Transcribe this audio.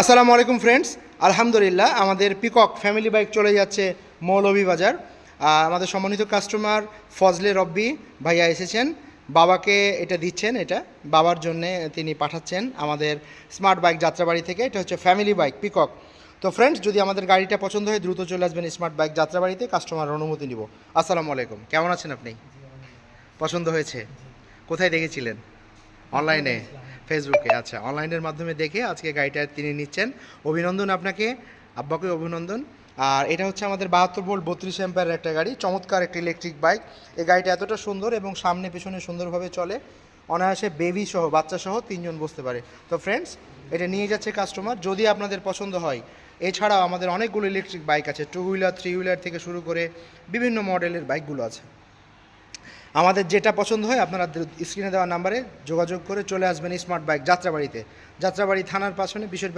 আসসালামু আলাইকুম ফ্রেন্ডস, আলহামদুলিল্লাহ আমাদের পিকক ফ্যামিলি বাইক চলে যাচ্ছে মৌলভীবাজার। আমাদের সম্মানিত কাস্টমার ফজলে রব্বি ভাইয়া এসেছেন, বাবাকে এটা দিচ্ছেন, এটা বাবার জন্যে তিনি পাঠাচ্ছেন আমাদের স্মার্ট বাইক যাত্রাবাড়ি থেকে। এটা হচ্ছে ফ্যামিলি বাইক পিকক। তো ফ্রেন্ডস, যদি আমাদের গাড়িটা পছন্দ হয় দ্রুত চলে আসবেন স্মার্ট বাইক যাত্রাবাড়িতে, কাস্টমার অনুমতি নিব। আসসালামু আলাইকুম, কেমন আছেন আপনি? পছন্দ হয়েছে? কোথায় দেখেছিলেন? অনলাইনে, ফেসবুকে। আচ্ছা, অনলাইনের মাধ্যমে দেখে আজকে গাড়িটা তিনি নিচ্ছেন। অভিনন্দন আপনাকে, আব্বাকে অভিনন্দন। আর এটা হচ্ছে আমাদের 72 ভোল্ট 32 অ্যাম্পিয়ারের একটা গাড়ি, চমৎকার একটা ইলেকট্রিক বাইক। এই গাড়িটা এতটা সুন্দর এবং সামনে পেছনে সুন্দরভাবে চলে, অনায়াসে বেবি সহ বাচ্চা সহ তিনজন বসতে পারে। তো ফ্রেন্ডস, এটা নিয়ে যাচ্ছে কাস্টমার, যদি আপনাদের পছন্দ হয়। এছাড়াও আমাদের অনেকগুলো ইলেকট্রিক বাইক আছে, 2 হুইলার 3 হুইলার থেকে শুরু করে বিভিন্ন মডেলের বাইকগুলো আছে। আমাদের যেটা পছন্দ হয় আপনারা স্ক্রিনে দেওয়া নাম্বারে যোগাযোগ করে চলে আসবেন স্মার্ট বাইক যাত্রাবাড়িতে। যাত্রাবাড়ি থানার পাশে বিশেষ